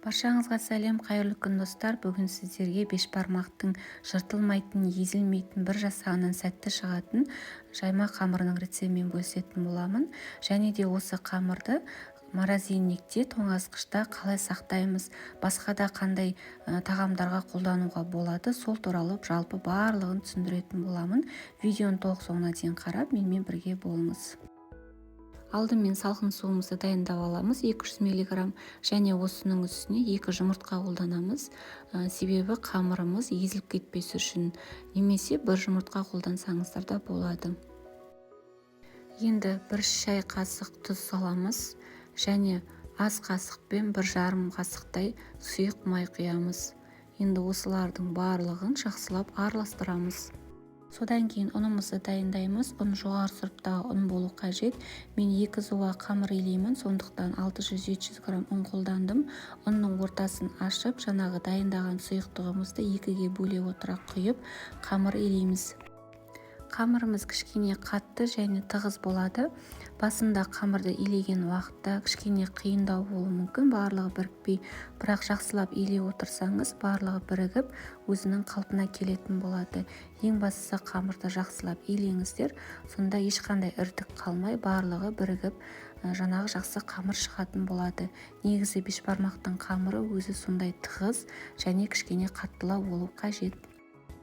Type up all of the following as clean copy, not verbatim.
Баршаңызға сәлем, қайырлы күн достар. Бүгін сіздерге бешбармақтың жыртылмайтын, езілмейтін, бір жасағынан сәтті шығатын жайма қамырының рецептімен бөлісетін боламын. Және де осы қамырды морозильникте, тоңазытқышта қалай сақтаймыз, басқа да қандай тағамдарға қолдануға болады, сол туралы жалпы барлығын түсіндіретін боламын. Видеоны толық соңына дейін қарап, менімен бірге болыңыз. Алдымен салқын суымызды дайындап аламыз, 200 мг, және осының үстіне 2 жұмыртқа қолданамыз. Себебі қамырымыз езіліп кетпесі үшін, немесе 1 жұмыртқа қолдансаңыздар да болады. Енді 1 шай қасық тұз саламыз, және аз қасықпен 1,5 қасықтай сұйық май құямыз. Енді осылардың барлығын жақсылап араластырамыз. Содан кейін ұнымызды дайындаймыз. Ұн жоғары сұрыптағы ұн болу қажет. Мен 2 зуа қамыр илеймін, сондықтан 600-700 грамм ұн қолдандым. Ұнның ортасын ашып, жаңағы дайындаған сұйықтығымызды 2-ге бөле отыра құйып, қамыр илейміз. Қамырымыз кішкене қатты және тығыз болады. Басында қамырды илеген уақытта кішкене қиындау болуы мүмкін, барлығы бірікпей, бірақ жақсылап илей отырсаңыз, барлығы бірігіп, өзінің қалпына келетін болады. Ең бастысы қамырды жақсылап илеңіздер, сонда ешқандай іртік қалмай, барлығы бірігіп, жаңағы жақсы қамыр шығатын болады. Негізі бешбармақтың қамыры өзі сондай тығыз және кішкене қаттылау болу қажет.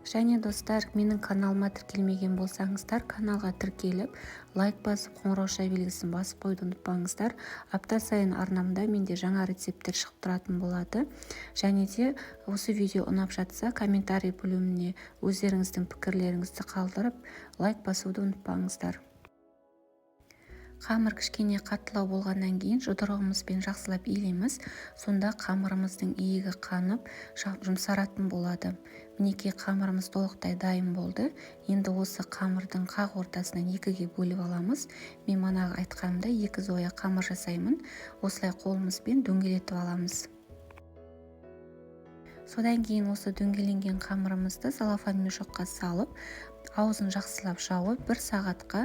Және достар, менің каналыма тіркелмеген болсаңыздар, каналға тіркеліп, лайк басып, қоңырау белгісін басып қойды ұмытпаңыздар. Апта сайын арнамда менде жаңа рецепттер шығып тұратын болады. Және де осы видео ұнап жатса, комментарий бөліміне өздеріңіздің пікірлеріңізді қалдырып, лайк басуды ұмытпаңыздар. Қамыр кішкене қаттылау болғаннан кейін жұдырығымызбен жақсылап илейміз. Сонда қамырымыздың иегі қанып, жұмсаратын болады. Мінекей қамырымыз толықтай дайын болды. Енді осы қамырдың қақ ортасынан 2-ге бөліп аламыз. Мен манағы айтқанымда 2 зоя қамыр жасаймын. Осылай қолымызбен дөңгелетіп аламыз. Содан кейін осы дөңгеленген қамырымызды целлофан мешокқа салып, аузын жақсылап жауып, 1 сағатқа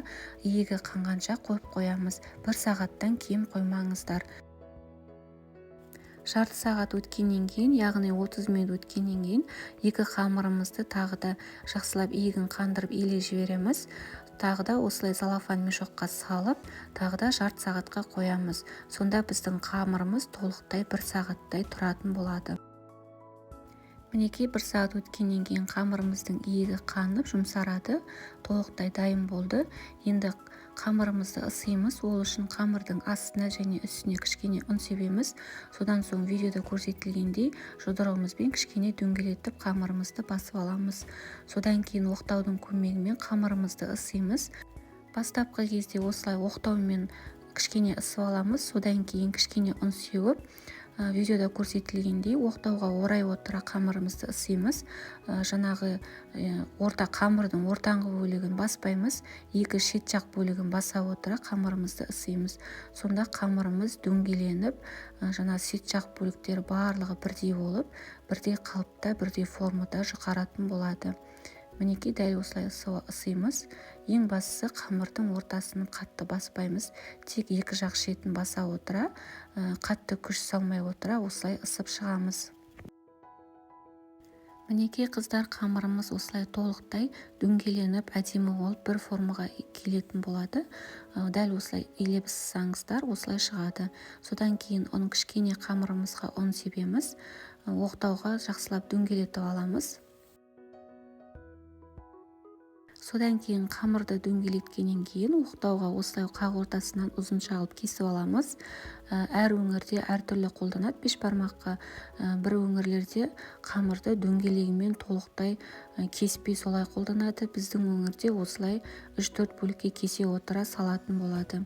иегі қанғанша қойып қоямыз. 1 сағаттан кем қоймаңыздар. Жарты сағат өткеннен кейін, яғни 30 минут өткеннен кейін, 2 қамырымызды тағы да жақсылап иегін қандырып илей жібереміз. Тағы да осылай целлофан мешокқа салып, тағы да жарты сағатқа қоямыз. Сонда біздің қамырымыз толықтай 1 сағаттай тұратын болады. Мінекей 1 сағат өткеннен кейін қамырымыздың иегі қанып, жұмсарады, толықтай дайын болды. Енді қамырымызды ысимыз, ол үшін қамырдың астына және үстіне кішкене ұн себеміз. Содан соң видеода көрсетілгендей жұдырығымызбен кішкене дөңгелетіп қамырымызды басып аламыз. Содан кейін оқтаудың көмегімен қамырымызды ысимыз. Бастапқы кезде осылай оқтаумен кішкене ысып аламыз. Содан кейін кішкене ұн сеуіп, видеода көрсетілгендей оқтауға орай отыра қамырымызды ысимыз. Жаңағы қамырдың ортаңғы бөлігін баспаймыз, 2 шет жақ бөлігін баса отыра қамырымызды ысимыз. Сонда қамырымыз дөңгеленіп, жаңа шет жақ бөліктері барлығы бірдей болып, бірдей қалыпта, бірдей формада жұқаратын болады. Мінекей дәл осылай ысимыз. Ең бастысы қамырдың ортасын қатты баспаймыз. Тек 2 жақ шетін баса отыра, қатты күш салмай отыра, осылай ысып шығамыз. Мінекей қыздар, қамырымыз осылай толықтай дөңгеленіп, әдемі болып бір формаға келетін болады. Дәл осылай илеп ысысаңыздар, осылай шығады. Содан кейін оның кішкене қамырымызға ұн себеміз, оқтауға жақсылап дөңгелетіп аламыз. Содан кейін қамырды дөңгелеткеннен кейін оқтауға осылай қақ ортасынан ұзынша алып кесіп аламыз. Әр өңірде әртүрлі қолданады бешбармаққа. Бір өңірлерде қамырды дөңгелегімен толықтай кеспей солай қолданады. Біздің өңірде осылай 3-4 бөлікке кесе отыра салатын болады.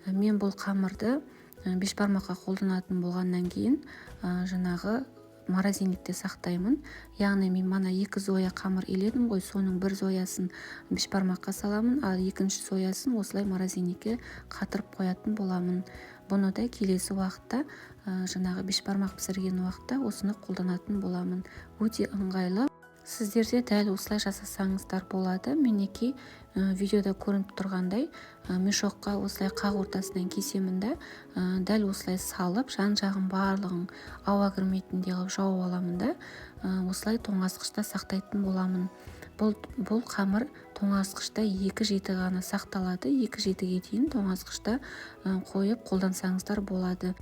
Мен бұл қамырды бешбармаққа қолданатын болғаннан кейін жаңағы морозильникте сақтаймын. Яғни мен мана 2 зоя қамыр иледім ғой, соның 1 зоясын бешбармаққа саламын, ал 2-ші зоясын осылай морозильникке қатырып қоятын боламын. Бұны да келесі уақытта, жаңағы бешбармақ пісірген уақытта осыны қолданатын боламын. Өте ыңғайлы. Сіздер де дәл осылай жасасаңыздар болады. Мінекей видеода көрініп тұрғандай мешокқа осылай қақ ортасынан кесемін да дәл осылай салып жан-жағын барлығын ауа кірмейтіндей қылып жауып аламын да осылай тоңазытқышта сақтайтын боламын. Бұл қамыр тоңазытқышта 2 жеті ғана сақталады. 2 жетіге дейін тоңазытқышта қойып қолдансаңыздар болады.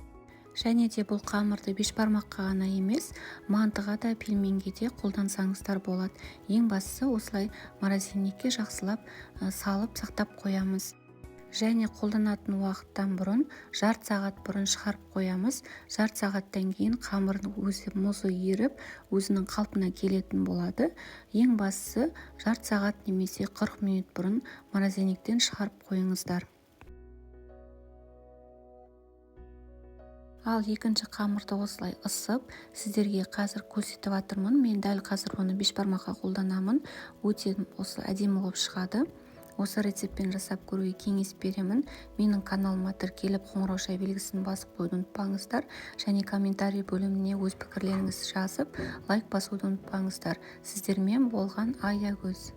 Және де бұл қамырды бешбармаққа ғана емес, мантыға да пельменге де қолдансаңыздар болады. Ең бастысы осылай морозильникке жақсылап салып сақтап қоямыз. Және қолданатын уақыттан бұрын жарты сағат бұрын шығарып қоямыз. Жарты сағаттан кейін қамырдың өзі мұзы еріп, өзінің қалпына келетін болады. Ең бастысы жарты сағат немесе 40 минут бұрын морозильниктен шығарып қойыңыздар. Ал екінші қамырды осылай ысып, сіздерге қазір көрсетіп жатырмын. Мен дәл қазір оны бешбармаққа қолданамын. Өте осы әдемі болып шығады. Осы рецептпен жасап көруге кеңес беремін. Менің каналыма тіркеліп қоңырау белгісін басып қоюды ұмытпаңыздар. Және комментарий бөліміне өз пікірлеріңізді жазып, лайк басуды ұмытпаңыздар. Сіздермен болған Аягөз.